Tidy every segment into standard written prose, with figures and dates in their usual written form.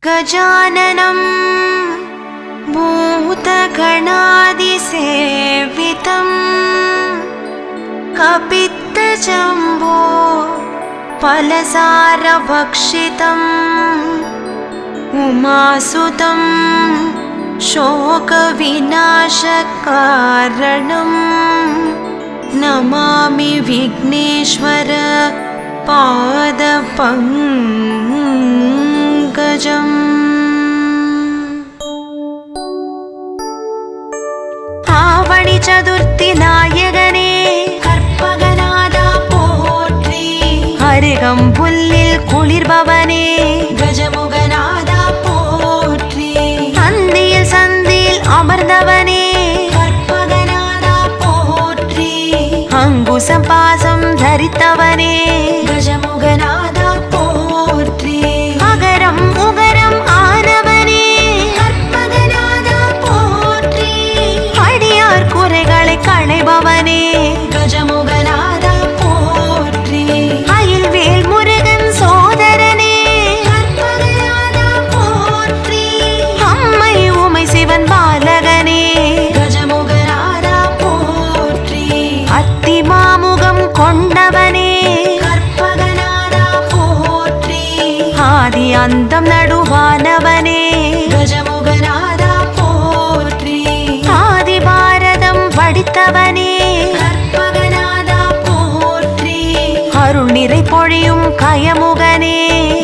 गजाननं भूतगणादिसेवितं कपित्तजम्बो फलसारभक्षितम् उमासुतं शोकविनाशकारणं नमामि विघ्नेश्वर पादपङ्कजम्। आवणि चतुर्थी नायकने कर्पगनादा pottery अरुगம்புல்லில் குளிர்பவனே கஜமுகநாதா போற்றி அந்தியில் சந்தியில் அமர்ந்தவனே கற்பகநாதா போற்றி அங்குசம் பாசம் தரித்தவனே கஜமுகநாதா போற்றி அகரம் உகரம் ஆனவனே கற்பகநாதா போற்றி அடியார் குறைகளை களைபவனே கஜமுகநாதா போற்றி அயில்வேல் முருகன் சோதரனே கற்பகநாதா போற்றி அம்மை உமை சிவன் பாலகனே கஜமுகநாதா போற்றி அத்திமாமுகம் கொண்டவனே கற்பகநாதா போற்றி ஆதி அந்தம் நடுவானவனே கஜமுகநாதா போற்றி ஆதி பாரதம் படித்தவனே கற்பகநாதா போற்றி அருள் நிறை பொழியும் கயமுகனே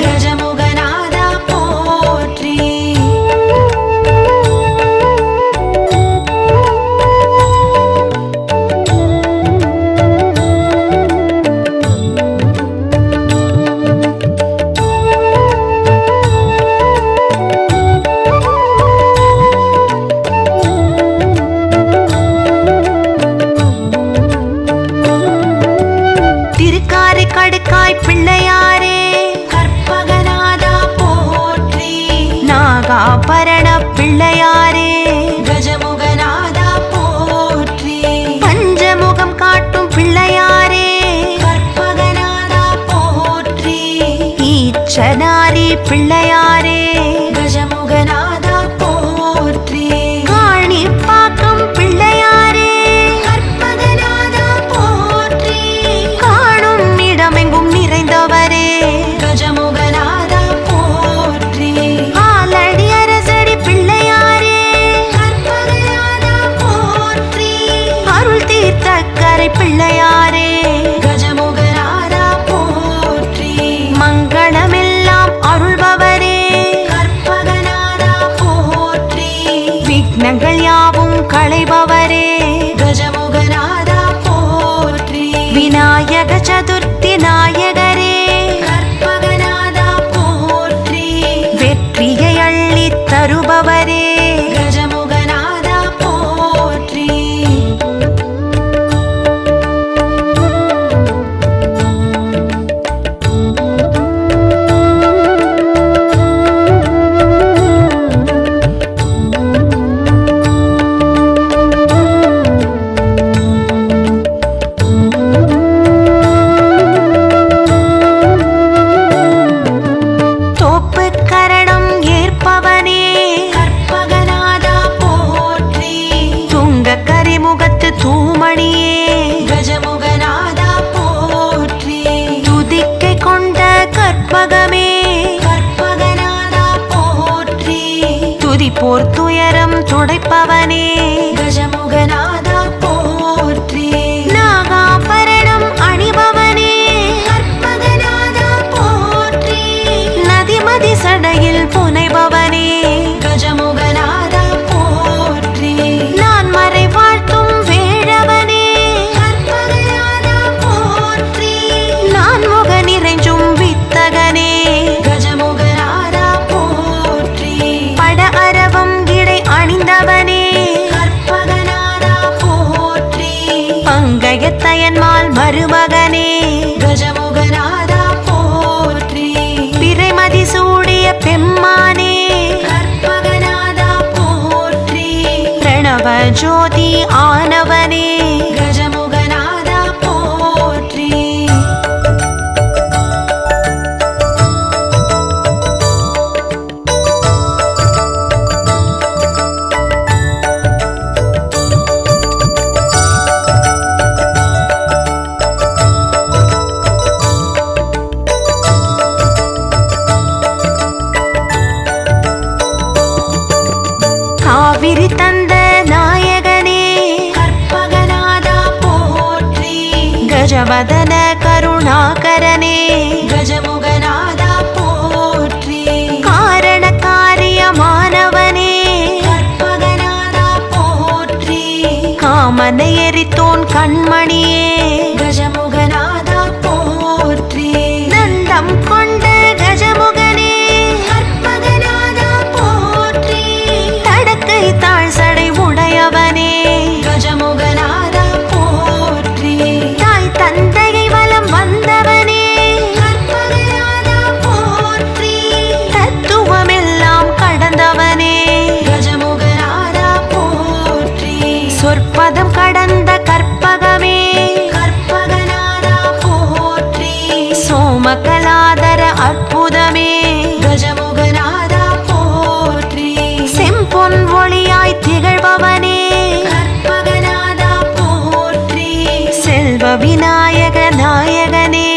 கஜமுகநாதா போற்றி கடுக்காய் பிள்ளையாரே கற்பகநாதா போற்றி நாகாபரண பிள்ளையாரே கஜமுகநாதா போற்றி பஞ்சமுகம் காட்டும் பிள்ளையாரே கற்பகநாதா போற்றி ஈச்சனாரி பிள்ளையாரே கஜமுகநாதா போற்றி காணி பாக்கம் பிள்ளையாரே கற்பகநாதா போற்றி காணும் இடமெங்கும் நிறைந்தவரே கஜமுகநாதா போற்றி ஆலடி அரசடி பிள்ளையாரே கற்பகநாதா போற்றி அருள் தீர்த்தக்கரை பிள்ளையாரே கஜமுகநாதா போற்றி மங்களமெல்லாம் அருள்பவரே கற்பகநாதா போற்றி விக்னங்கள் யாவும் களைபவரே கஜமுகநாதா போற்றி விநாயக சதுர்த்தி நாயகரே கற்பகநாதா போற்றி வெற்றியை அள்ளி தருபவரே கஜமுகநாதா போற்றி தூமணியே கஜமுகநாதா போற்றி துதிக்கை கொண்ட கற்பகமே கற்பகநாதா போற்றி துதிப்போர் துயரம் துடைப்பவனே கஜமுகநாதா போற்றி நாகாபரணம் அணிபவனே கற்பகநாதா போற்றி நதிமதி சடையில் புனைபவனே கஜமுகநாதா போற்றி நான் மறை வாழ்த்தும் நிறைஞ்சும் வித்தகனே கஜமுகநாதா போற்றி பட அரவம் இடை அணிந்தவனே கற்பகநாதா போற்றி பங்கயத்தயன்மால் மருமகனே கஜமுகநாதா போற்றி பிறைமதி சூடிய பெம்மானே கற்பகநாதா போற்றி பிரணவ ஜோதி ஆனவனே கஜமுகநாதா போற்றி காமனை எரித்தோன் கண்மணியே கஜமுகநாதா போற்றி. நந்தம் கொண்ட கஜமுகனே கற்பகநாதா போற்றி. தடக்கை தாழ் சடை உடையவனே கஜமுகநாதா போற்றி. தாய் தந்தையை வலம் வந்தவனே கற்பகநாதா போற்றி. தத்துவமெல்லாம் கடந்தவனே கஜமுகநாதா போற்றி. சொற்பதம் கடந்த கற்பகமே கற்பகநாதா போற்றி. சோமகலாதர அற்புதமே கஜமுகநாதா போற்றி. செம்பொன் ஒளியாய் திகழ்பவனே கற்பகநாதா போற்றி. செல்வ விநாயக நாயகனே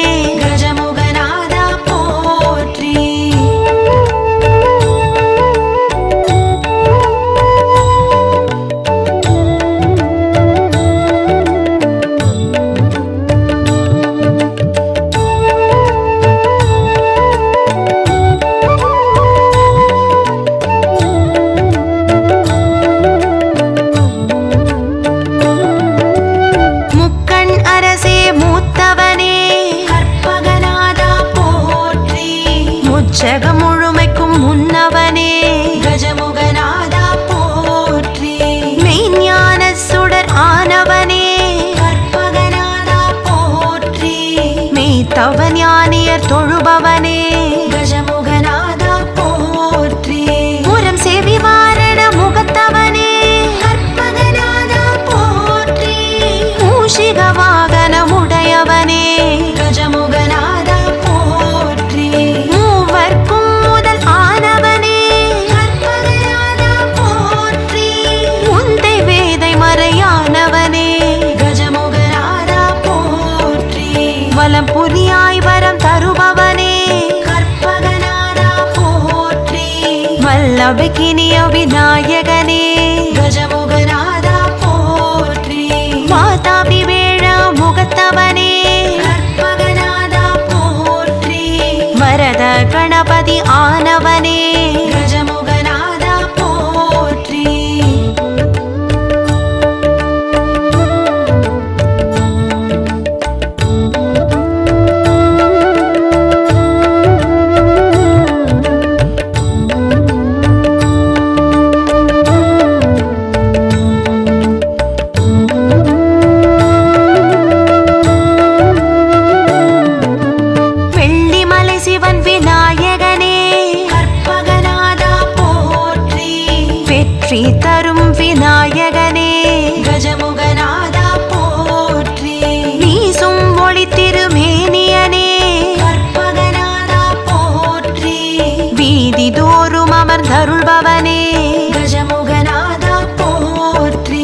கஜமுகநாதா போற்றி. ஜகம் முழுமைக்கும் முன்னவனே கஜமுகநாதா போற்றி. மெய்ஞான சுடர் ஆனவனே கற்பகநாதா போற்றி. மெய்த்தவ ஞானியர் தொழுபவனே கஜமுகநாதா போற்றி. புறம் செவி வாரண முகத்தவனே கற்பகநாதா போற்றி. மூஷிக வாகனமுடையவனே கஜமுகநாதா போற்றி. வலம் புரியாய் வரம் தருபவனே கற்பகநாதா போற்றி. வல்லபகினிய விநாயகனே கஜமுகநாதா போற்றி. வாதாபி வேழ முகத்தவனே கற்பகநாதா போற்றி. வரத கணபதி ஆனவனே கஜமுகநாதா போற்றி. வெற்றி தரும் விநாயகனே கஜமுகநாதா போற்றி. வீசும் ஒளி திருமேனியனே கற்பகநாதா போற்றி. வீதி தோறும் அமர்ந்தருள்பவனே கஜமுகநாதா போற்றி.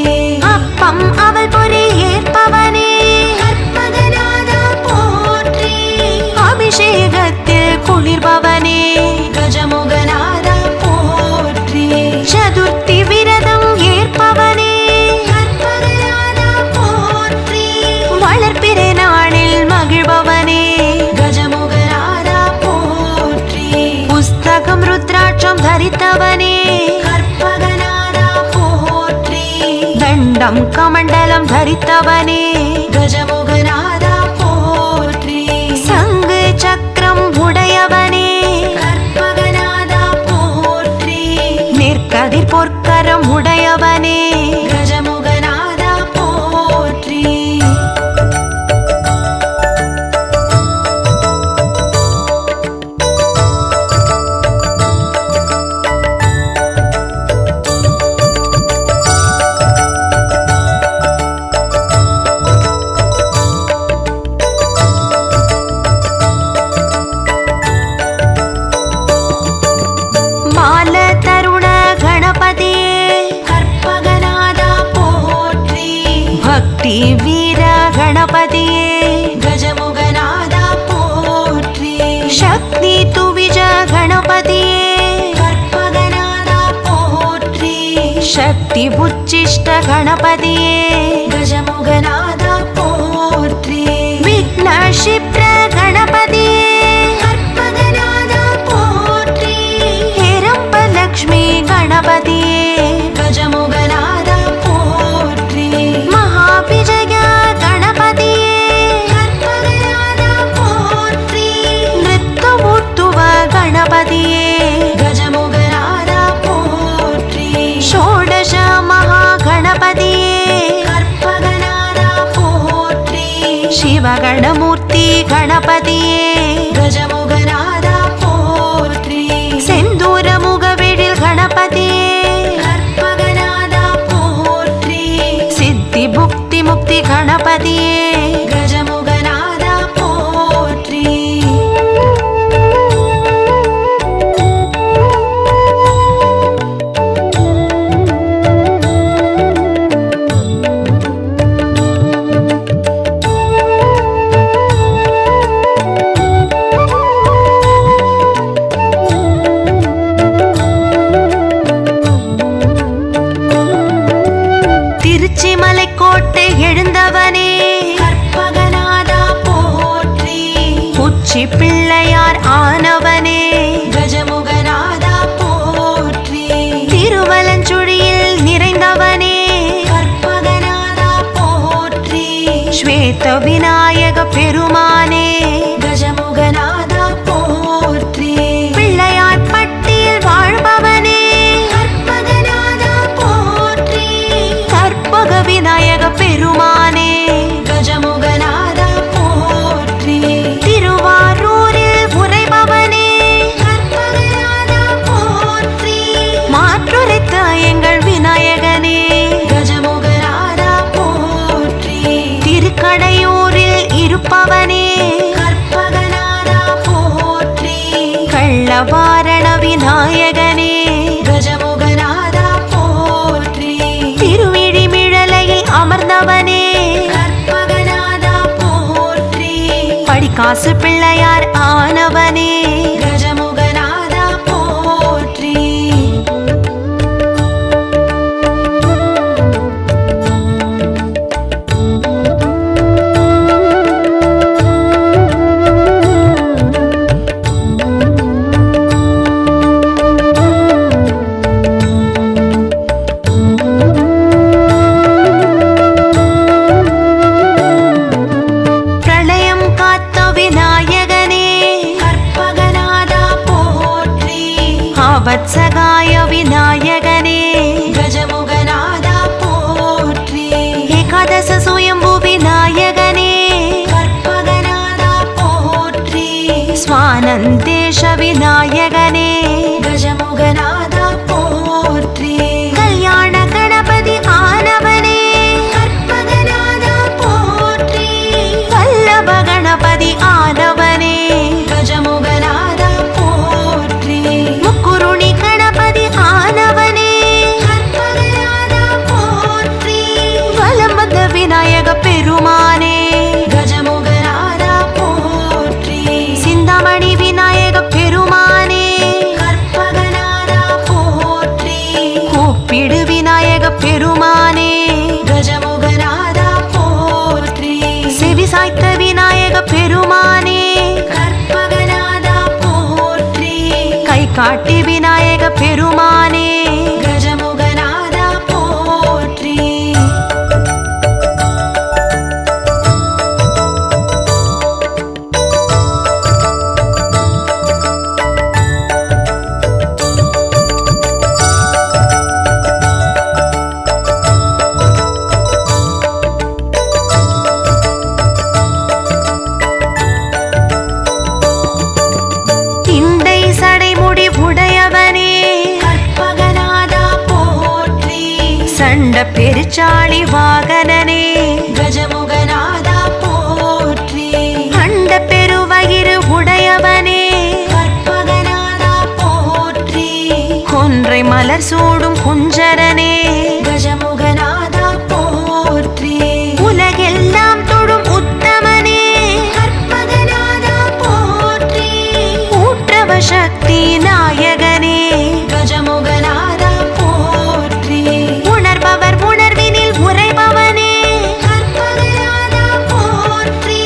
அப்பம் அவள் பொறி ஏற்பவனே கற்பகநாதா போற்றி. அபிஷேகத்தில் குளிர்பவனே கஜமுகநாதா போற்றி. சதுர்த்தி விரதம் ஏற்பவனே கற்பகநாதா போற்றி. வளர்ப்பிறை நாளில் மகிழ்பவனே கஜமுகநாதா போற்றி. புஸ்தகம் ருத்ராட்சம் தரித்தவனே கற்பகநாதா போற்றி. தண்டம் கமண்டலம் தரித்தவனே கஜமுகநாதா போற்றி. சங்கு சக்கரம் உடையவனே கற்பகநாதா போற்றி. நெற்கதிர் பொற்கரம் உடையவனே கஜமுகநாதா போற்றி. மால தருண கணபதியே கற்பகநாதா போற்றி. பக்தி வீர கணபதியே கஜமுகநாதா போற்றி. சக்தி துவிஜ கணபதியே கற்பகநாதா போற்றி. சக்தி உச்சிஷ்ட கணபதியே கஜமுகநாதா போற்றி. விக்ன க்ஷிப்ர கணபதியே கற்பகநாதா போற்றி. லக்ஷ்மி கணபதியே கஜமுகநாதா போற்றி. சர்வகணமூர்த்தி கணபதியே கஜமுகநாதா போற்றி. செந்தூர முகவெழில் கணபதியே கற்பகநாதா போற்றி. சித்தி புக்தி முக்தி கணபதியே கஜமுகநாதா போற்றி. கோட்டை எழுந்தவனே கற்பகநாதா போற்றி. உச்சி பிள்ளையார் ஆனவனே கஜமுகநாதா போற்றி. திருவலஞ்சுழியில் நிறைந்தவனே கற்பகநாதா போற்றி. ஸ்வேத விநாயக பெருமானே கஜமுகநாதா போற்றி. பிள்ளையார் பட்டியில் வாழ்பவனே கற்பகநாதா போற்றி. கற்பக விநாயக பெருமானே கஜமுகநாதா போற்றி. திருவாரூரில் உறைபவனே கற்பகநாதா போற்றி. மாற்றுரைத்த எங்கள் விநாயகனே கஜமுகநாதா போற்றி. திருக்கடையூரில் இருப்பவனே கற்பகநாதா போற்றி. கள்ளவாரண விநாயகனே கஜமுகநாதா போற்றி. திருவிழிமிழலையில் அமர்ந்தவனே கற்பகநாதா போற்றி. படிக்காசு பிள்ளையார் ஆனவனே கஜமுகநாதா போற்றி. வத்சகாய விநாயகனே கஜமுகநாதா போற்றி. ஏகாதச சுயம்பு விநாயகனே கற்பகநாதா போற்றி. ஸ்வானந்தேஷ விநாயகனே கஜமுகநாதா போற்றி. கல்யாண கணபதி ஆனவனே கற்பகநாதா போற்றி. வல்லப கணபதி ஆனவனே கஜமுகநாதா போற்றி. முக்குருணி கணபதி ஆனவனே கற்பகநாதா போற்றி. வலம் வந்த விநாயக பெருமானே கஜமுகநாதா போற்றி. சிந்தாமணி விநாயக பெருமானே கற்பகநாதா போற்றி. கூப்பிடு விநாயக பெருமானே கஜமுகநாதா போற்றி. செவி சாய்த்த விநாயக பெருமானே கற்பகநாதா போற்றி. கை காட்டி விநாயக பெருமானே கஜமுகநாதா போற்றி. சடைமுடி உடையவனே கற்பகநாதா போற்றி. சண்ட பெருச்சாளி வாகனனே கஜமுகநாதா போற்றி. அண்ட பெருவயிறு உடையவனே கற்பகநாதா போற்றி. கொன்றை மலர் சூடும் குஞ்சரனே கஜமுகநாதா போற்றி. உலகெல்லாம் தொடும் உத்தமனே கற்பகநாதா போற்றி. ஊற்றவ சக்தி நாயகனே கஜமுகநாதா போற்றி. உணர்பவர் உணர்வினில் உறைபவனே கற்பகநாதா போற்றி.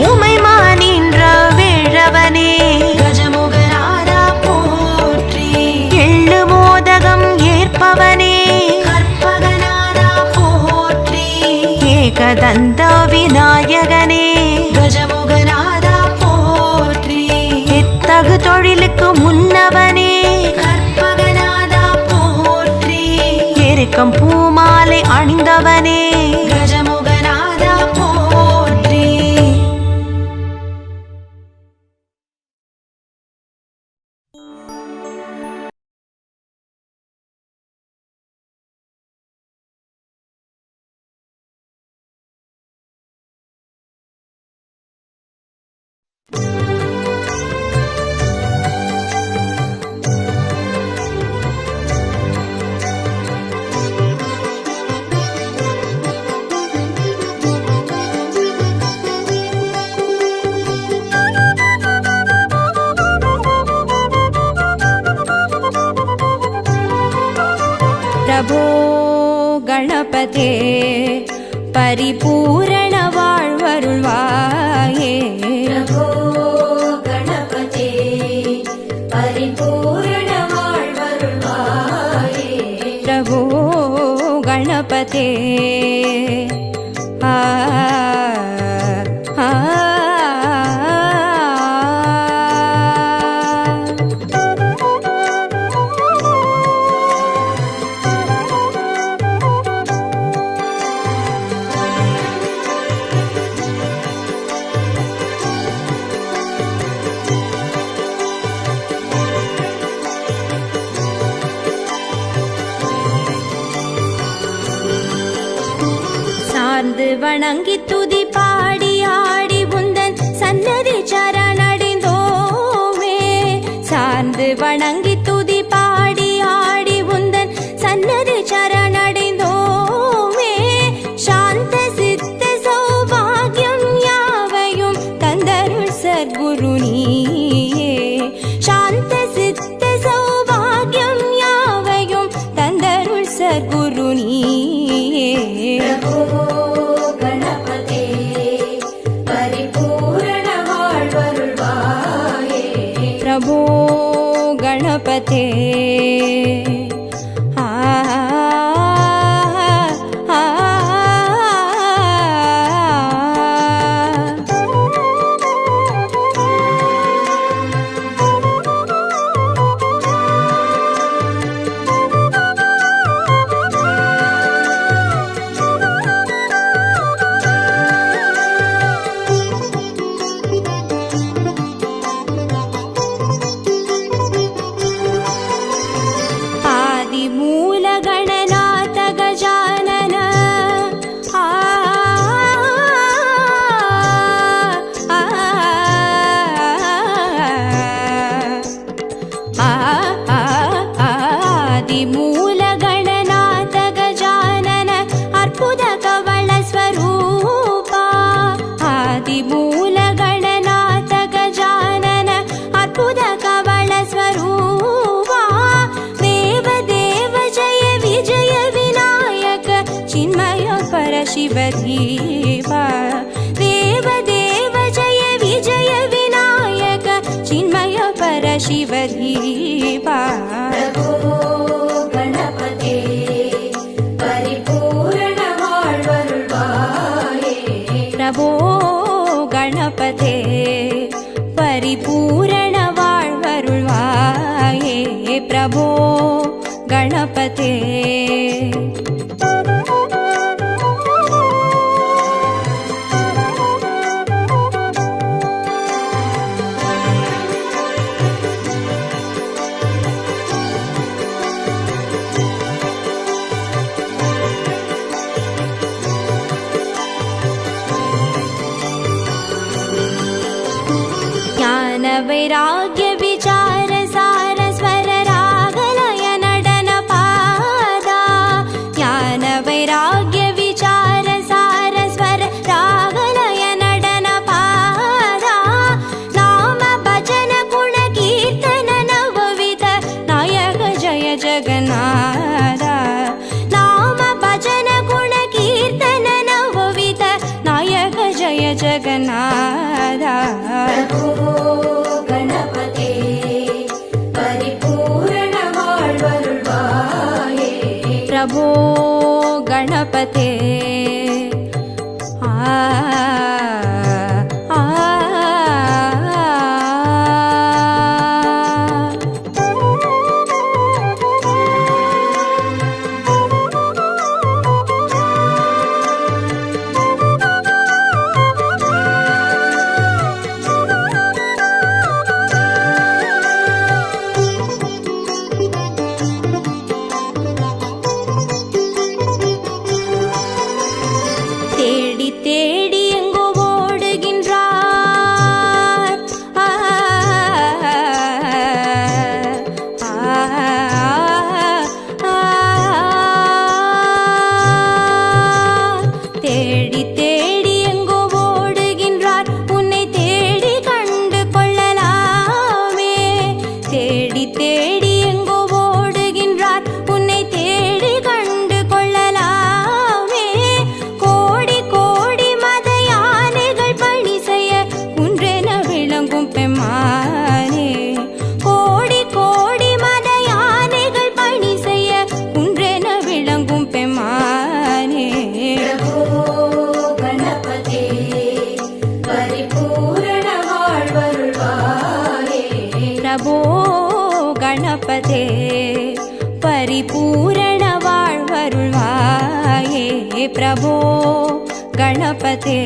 உமைமானின்ற வேழவனே கஜமுகநாதா போற்றி. எள்ளு மோதகம் ஏற்பவனே கற்பகநாதா போற்றி. ஏகதந்த விநாயகனே கஜமுகநாதா போற்றி. எத்தகு தொழிலுக்கு முன்னவனே கற்பகநாதா போற்றி. எருக்கம் பூமாலை அணிந்தவனே கஜமுகநாதா போற்றி. गणपते परिपूर्ण வாழ்வருள்வாயே प्रभो गणपते परिपूर्ण வாழ்வருள்வாயே प्रभो गणपते வணங்கி துதி பாடி ஆடி உந்தன் சன்னதி சரணடைந்தோமே சார்ந்து வணங்கி துதி பாடி ஆடி உந்தன் சன்னதி சரணடைந்தோமே சாந்த சித்த சௌபாகியம் யாவையும் தந்தருள் சத்குரு நீயே சாந்த சித்த சௌபாகியம் யாவையும் தந்தருள் சத்குரு நீயே प्रभो गणपते शिवधीवा देव देव जय विजय विनायक चिन्मय पर शिवधीवा प्रभो गणपते परिपूर्ण வாழ்வருள்வாயே प्रभो गणपते परिपूर्ण வாழ்வருள்வாயே प्रभो गणपते वैराग्य विचार सार स्वर रागलय नडन पादा ज्ञान वैराग्य विचार सार स्वर रागलय नडन पादा नाम भजन गुण कीर्तन नवविध नायक जय जगन्नाथ नाम भजन गुण कीर्तन नवविध नायक जय जगन्नाथ प्रभो गणपते கணபதே பரிபூரண வாழ்வருள்வாயே பிரபோ கணபதே.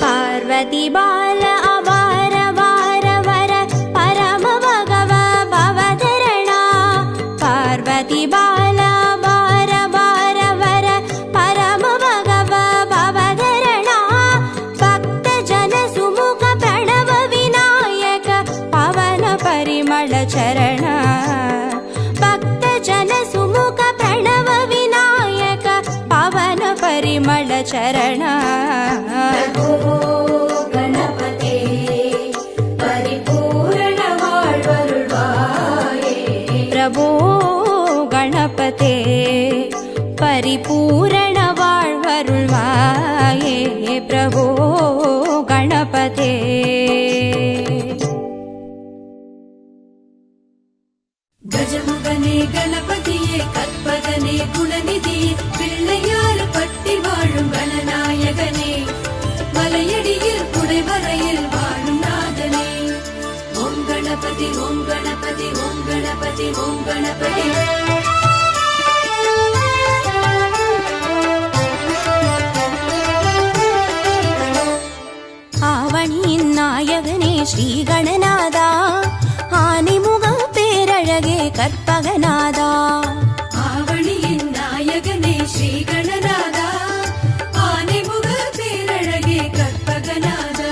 பார்வதி பால அபார வார வர பரம பகவ பவதரணா. பார்வதி பால அபார வார வர பரம பகவ பவதரணா. பக்த ஜன சுமுக பிரணவ விநாயக பவன பரிமள சரண. பக்த ஜன சுமுக பிரணவ விநாயக பவன பரிமள சரண. கணபதே பரிபூரண வாழ்வருள்வாயே பிரபோ கணபதே பரிபூரண வாழ்வருள்வாயே பிரபோ கணபதே. கஜமுகனே கணபதியே கற்பகனே குணநிதியே பிள்ளையார் பட்டி வாழும் கணநாயகனே மலையடியில் குடைவரையில் வாழும் நாதனே. ஓம் கணபதி ஓம் கணபதி ஓம் கணபதி ஓம் கணபதி. ஆவணியின் நாயகனே ஸ்ரீ கணநாதா ஆனைமுகம் பேரழகே கற்பகநாதா. ஆவணியின் நாயகனே ஸ்ரீ கணநாதா ஆனைமுக பேரழகே கற்பகநாதா.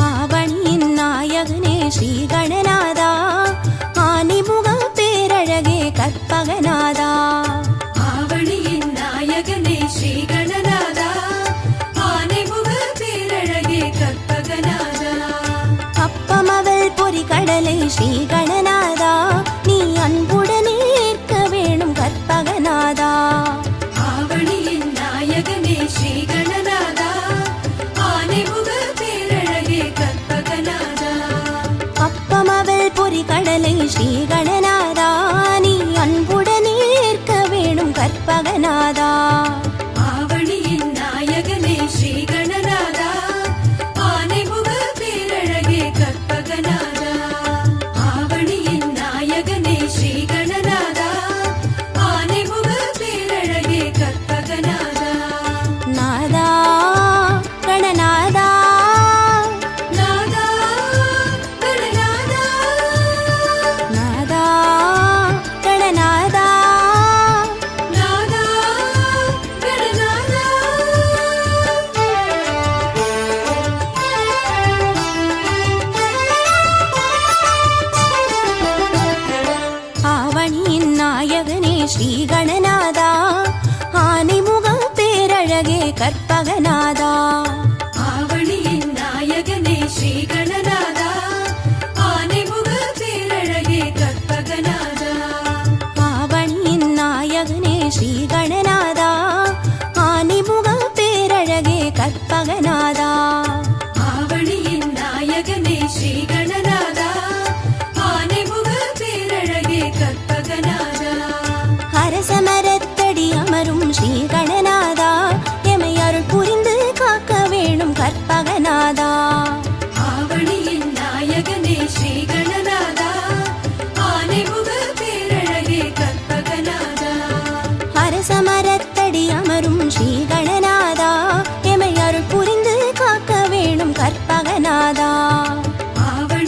ஆவணியின் நாயகனே ஸ்ரீ கணநாதா ஆனைமுகம் பேரழகே கற்பகநாதா. ஆவணியின் நாயகனே ஸ்ரீ கணநாதா ஆனைமுக பேரழகே கற்பகநாதா. அப்பமவள் பொறி கடலை ஸ்ரீ கணநாதா நீ அன்புடனே ஏற்க வேணும் கற்பகநாதா. ஆவணியின் நாயகனே ஸ்ரீ கணநாதா ஆனைமுக பேரழகே கற்பகநாதா. அப்பமவள் பொறி கடலை ஸ்ரீ கணநாதா நீ அன்புடனே ஏற்க வேணும் கற்பகநாதா. ஆவணியின் நாயகனே ஸ்ரீ கணநாதா ஆனைமுக பேரழகே கற்பகநாதா. ஆவணியின் நாயகனே ஸ்ரீ கணநாதா ஆனைமுக பேரழகே கற்பகநாதா. நாதா கணநாதா நாதா கணநாதா நாதா கணநாதா நாதா கணநாதா. ஆவணியின் நாயகனே ஸ்ரீ கணநாதா ஆனைமுகம் பேரழகே கற்பகநாதா. ஆவணியின் நாயகனே ஸ்ரீ கணநாதா ஆனைமுக பேரழகே கற்பகநாதா. ஆவணியின் நாயகனே ஸ்ரீ கணநாதா ஆனைமுகம் பேரழகே கற்பகநாதா. ஆவணியின் நாயகனே ஸ்ரீ கணநாதா ஆனைமுக பேரழகே கற்பகநாதா. அரசமரத்தடி அமரும் ஸ்ரீ கணநாதா எமை அருள் புரிந்து காக்க வேணும் கற்பகநாதா. ஆவணியின் நாயகனே ஸ்ரீ கணநாதா ஆனைமுக பேரழகே கற்பகநாதா. அரசமரத்தடி அமரும் ஸ்ரீ கணநாதா எமை அருள் புரிந்து காக்க வேணும் கற்பகநாதா. ஆவணி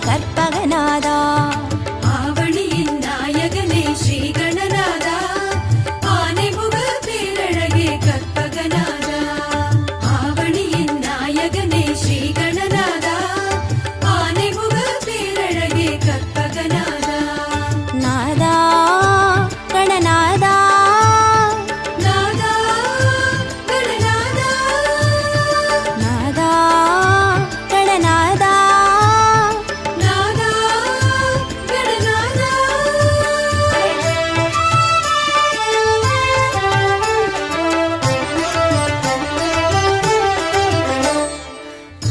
கற்பகநாதா. ஆவணியின் நாயகனே ஸ்ரீ கணநாதா, ஆனைமுக பேரழகே கற்பகநாதா. ஆவணியின் நாயகனே ஸ்ரீ கணநாதா, ஆனைமுக பேரழகே கற்பகநாதா. நாதா கணநாதா, நாதா கணநாதா, நாதா கணநாதா, நாதா கணநாதா.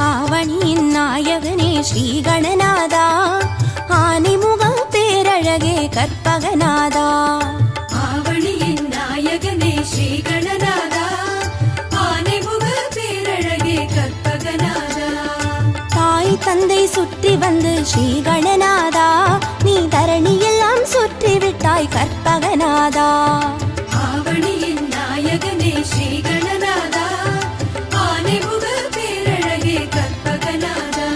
ஆவணியின் நாயகனே ஸ்ரீ கணநாதா, ஆனைமுக பேரழகே கற்பகநாதா. ஆவணியின் நாயகனே ஸ்ரீ கணநாதா, ஆனைமுக பேரழகே கற்பகநாதா. தாய் தந்தை சுற்றி வந்து ஸ்ரீ கணநாதா, நீ தரணியெல்லாம் சுற்றி விட்டாய் கற்பகநாதா. ஆவணியின் நாயகனே ஸ்ரீ கணநாதா, ஆனைமுக பேரழகே கற்பகநாதா.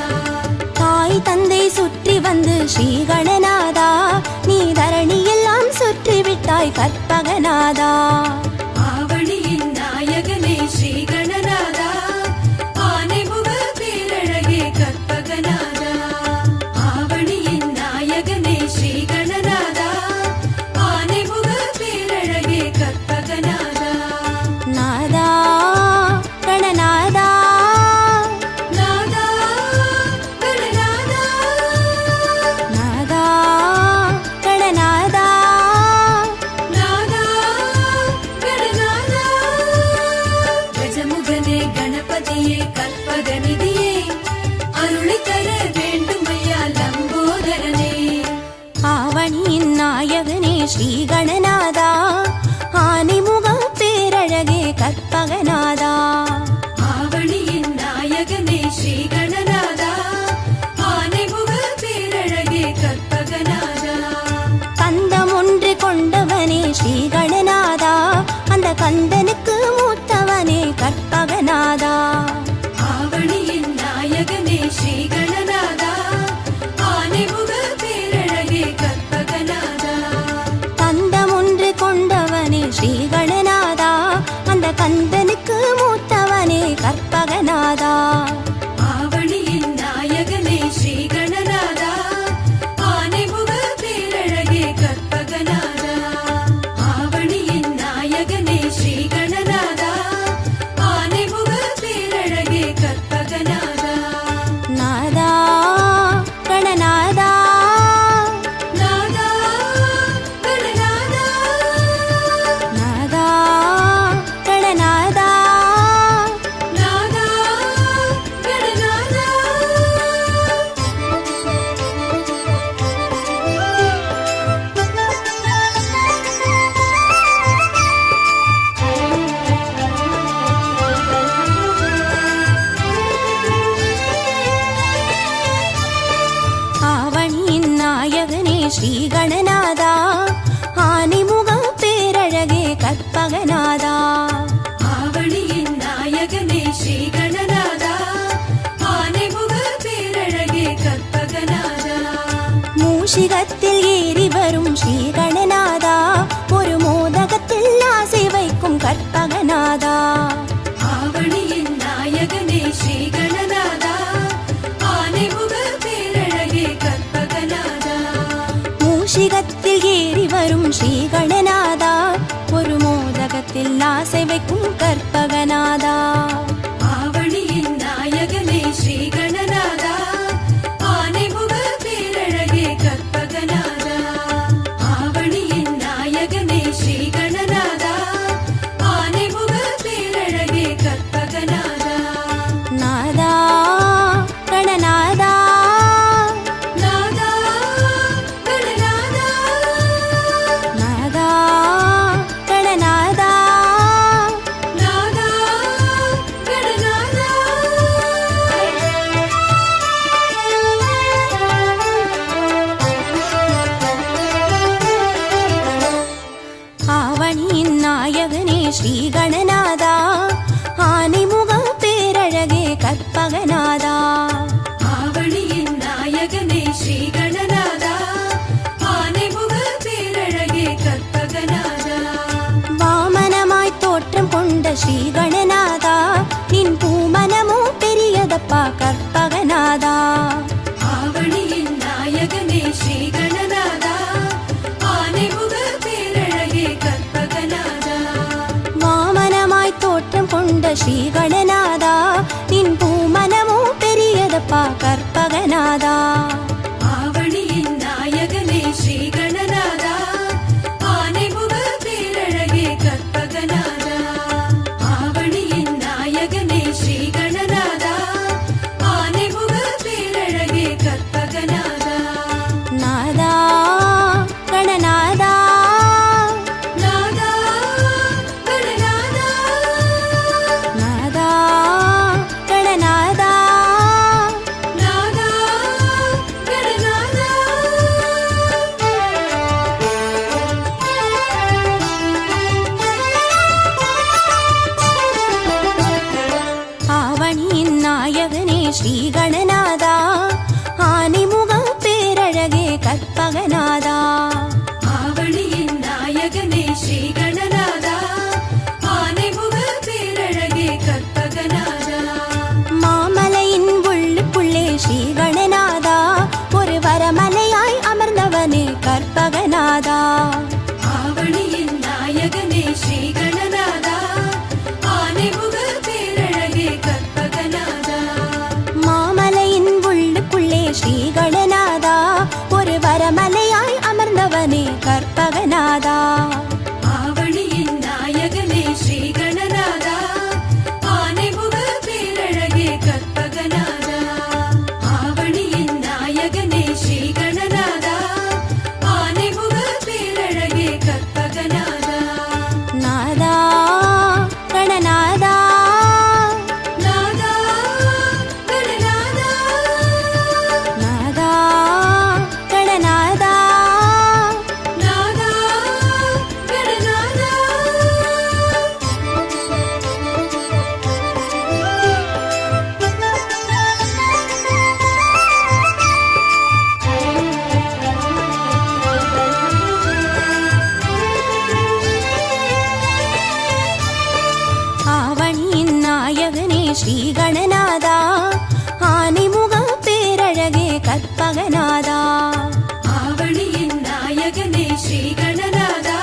தாய் தந்தை சுற்றி வந்து ஸ்ரீ கணநாதா, நீ தரணியெல்லாம் சுற்றி விட்டாய் கற்பகநாதா. ஆவணியின் நாயகனே ஸ்ரீ கணநாதா, ஆனைமுக பேரழகே கற்பகநாதா. ஆவணியின் நாயகனே ஸ்ரீ கணநாதா, ஆனைமுக பேரழகே கற்பகநாதா. நாதா கணநாதா, நாதா கணநாதா, நாதா கணநாதா, நாதா கணநாதா. கஜமுகனே கணபதியே கற்பகநிதியே, அருளை தர வேண்டுமையா லம்போதரனே. ஆவணியின் நாயகனே ஸ்ரீ கணநாதா, ஆனைமுக பேரழகே கற்பகநாதா. ஆவணியின் நாயகனே ஸ்ரீ கணநாதா, ஆனைமுக பேரழகே கற்பகநாதா. கந்தம் ஒன்று கொண்டவனே ஸ்ரீ கணநாதா, அந்த கந்தனுக்கு மூத்தவனே கற்பகநாதா. ஆவணியின் நாயகனே ஸ்ரீ கணநாதா, ஆனைமுக பேரழகே கற்பகநாதா. கந்தம் ஒன்று கொண்டவனே ஸ்ரீ கணநாதா, அந்த கந்தனுக்கு மூத்தவனே கற்பகநாதா. ஆவணியின் நாயகனே ஸ்ரீ கணநாதா, ஆனைமுக பேரழகே கற்பகநாதா. ஆவணியின் நாயகனே ஸ்ரீ கணநாதா, ஆனைமுக பேரழகே கற்பகநாதா. நாதா கணநாதா, நாதா கணநாதா, நாதா கணநாதா, நாதா கணநாதா. ஆவணியின் நாயகனே ஸ்ரீ கணநாதா, ஆனைமுக பேரழகே கற்பகநாதா. ஆவணியின் நாயகனே ஸ்ரீ கணநாதா, ஆனைமுக பேரழகே கற்பகநாதா. மூஷிகத்தில் ஏறி வரும் ஸ்ரீ கணநாதா, ஒரு மோதகத்தில் ஆசை வைக்கும் கற்பகநாதா. ஆவணியின் நாயகனே ஸ்ரீ கணநாதா, ஆனைமுக பேரழகே கற்பகநாதா. மூஷிகத்தில் ஏறி வரும் ஸ்ரீ கணநாதா, ஒரு மோதகத்தில் ஆசை வைக்கும் கற்பகநாதா. ஆவணியின் நாயகனே ஸ்ரீ கணநாதா, ஆனைமுக பேரழகே கற்பகநாதா. ஆவணியின் நாயகனே ஸ்ரீ கணநாதா, ஆனைமுக பேரழகே கற்பகநாதா. நாதா கணநாதா, நாதா கணநாதா, நாதா கணநாதா, நாதா கணநாதா. ஆவணியின் நாயகனே ஸ்ரீ கணநாதா, ஆனைமுக பேரழகே கற்பகநாதா. ஆவணியின் நாயகனே ஸ்ரீ கணநாதா ஆனைமுக பேரழகே கற்பகநாதா வாமனமாய் தோற்றம் கொண்ட ஸ்ரீ கணநாதா நின் பூமனமோ பெரியதப்பா கற்பகநாதா ஆவணியின் நாயகனே ஸ்ரீ கணநாதா ஆனைமுக பேரழகே கற்பகநாதா வாமனமாய் தோற்றம் கொண்ட ஸ்ரீ கணநாதா நின் பூமனமோ பெரியதப்பா கற்பகநாதா ஆவணியின் நாயகனே ஸ்ரீ கணநாதா ஆனைமுக பேரழகே கற்பகநாதா ஆவணியின் நாயகனே ஸ்ரீ கணநாதா ஆனைமுக பேரழகே கற்பகநாதா நாதா கணநாதா நாதா கணநாதா நாதா கணநாதா நாதா கணநாதா ஆவணியின் நாயகனே ஸ்ரீ கணநாதா ஆனைமுக பேரழகே கற்பகநாதா ஆவணியின் நாயகனே ஸ்ரீ கணநாதா ஆனைமுக பேரழகே கற்பகநாதா மாமலையின் உள்ளுக்குள்ளே ஸ்ரீ கணநாதா ஒரு வரமலையாய் அமர்ந்தவனே கற்பகநாதா ஆவணியின் நாயகனே ஸ்ரீ கணநாதா ஆனைமுக பேரழகே கற்பகநாதா மாமலையின் உள்ளுக்குள்ளே ஸ்ரீ கணநாதா ஒரு வரமலையாய் அமர்ந்தவனே கற்பகநாதா ஆவணியின் நாயகனே ஸ்ரீ கணநாதா ஆனைமுக பேரழகே கற்பகநாதா ஆவணியின் நாயகனே ஸ்ரீ கணநாதா ஆனைமுக பேரழகே கற்பகநாதா நாதா கணநாதா நாதா கணநாதா நாதா கணநாதா நாதா கணநாதா ஆவணியின் நாயகனே ஸ்ரீ கணநாதா ஆனைமுக பேரழகே கற்பகநாதா ஆவணியின் நாயகனே ஸ்ரீ கணநாதா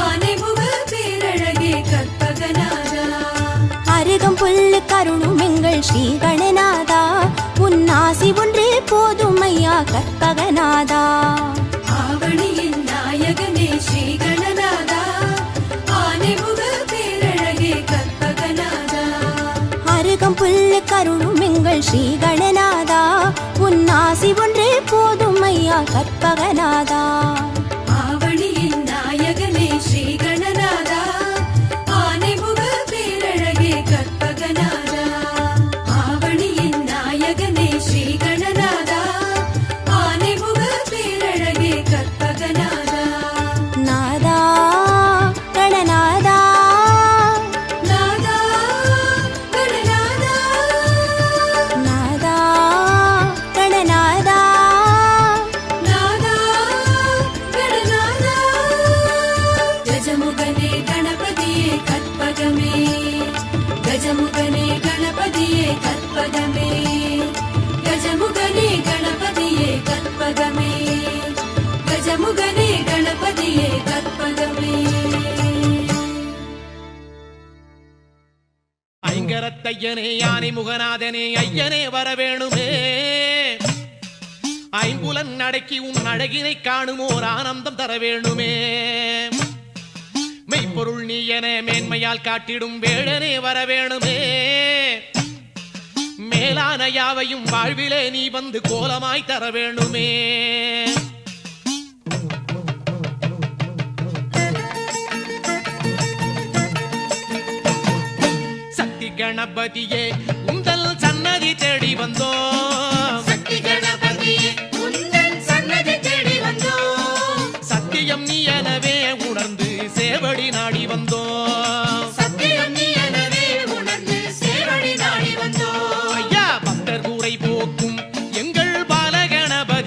ஆனைமுக பேரழகே கற்பகநாதா அருகம் புல்லு கருணும் எங்கள் ஸ்ரீ கணநாதா உன் ஆசி ஒன்றே போதும் ஐயா கற்பகநாதா ஆவணியின் நாயகனே ஸ்ரீ கணநாதா ஆனைமுக பேரழகே கற்பகநாதா அருகம் புல்லு கருணும் எங்கள் ஸ்ரீ கணநாதா உன் ஆசி ஒன்றே போதும் ஐயா கற்பகநாதா ஆவணியின் நாயகனே ஸ்ரீ கணநாதா ஆனைமுக பேரழகே கற்பகநாதா ஆவணியின் நாயகனே ஸ்ரீ கணநாதா ஆனைமுக பேரழகே கற்பகநாதா நாதா கணநாதா நாதா கணநாதா நாதா கணநாதா நாதா கணநாதா கஜமுகனே கணபதியே கற்பகமே கஜமுகனே கணபதியே கற்பகமே கஜமுகனே கணபதியே கற்பகமே கஜமுகனே கணபதியே கற்பகமே ஐங்கரத்தையனே யானை முகநாதனே ஐயனே வரவேணுமே ஐம்புலன் அடக்கி உன் அழகினை காணுமோர் ஆனந்தம் தர வேணுமே மெய்ப்பொருள் நீ என மேன்மையால் காட்டிடும் வேடனே வரவேணுமே மேலான யாவையும் வாழ்விலே நீ வந்து கோலமாய் தர வேணுமே சக்தி கணபதியே உந்தல் சன்னதி தேடி வந்தோம் சக்தி கணபதியே உந்தன் சன்னதி தேடி வந்தோம் சத்தியம் நீ எனவே உணர்ந்து சேவடி நாடி வந்தோம் சத்தியம் நீ எனவே உணர்ந்து சேவடி நாடி வந்தோம் ஐயா பக்தர் கூரை போக்கும் எங்கள் பாலகணபதி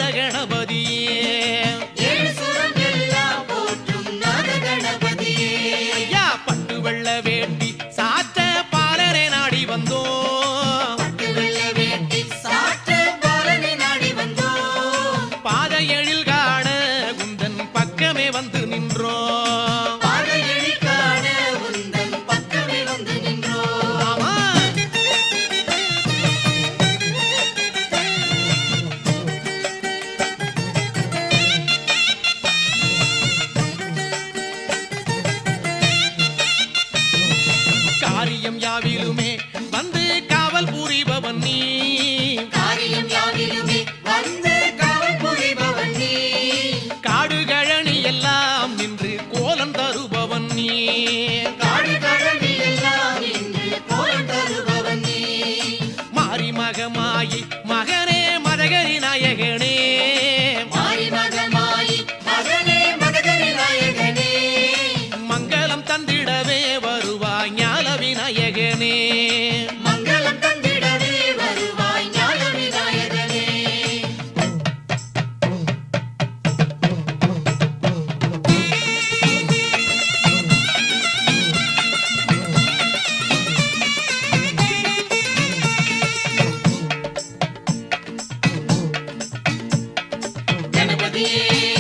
நாத கணபதியே ஏழு சுரம் எல்லாம் போற்றும் நாத கணபதியே ஐயா பட்டு வெள்ள வேண்டி சாத்த பாலரை நாடி வந்தோம் பட்டு வெள்ள வேட்டி சாற்ற பாலனை நாடி வந்தோம் பாத எழில் காண குந்தன் பக்கமே வந்து நின்றோம் பாதையழி காண உந்தன் பக்கமே வந்து நின்றோம் ஆமா காரியம் யாவிலுமே வந்து காவல் புரிபவன் நீ காரியம் யாவிலுமே வந்து காவல் புரிபவன் நீ காடுகழனி எல்லாம் நின்று கோலம் தருபவன் நீ காடு கழனி எல்லாம் இன்று கோலம் தருபவன் நீ மாறி மகமாயி மகனே மதகரி நாயகனே மாறி மகமாயி மகனே மகதரி நாயகனே மங்களம் தந்திடவே வருவாய் ஞான விநாயகனே மங்களம் தந்திடவே வருவாய் ஞான விநாயகனே கணபதியே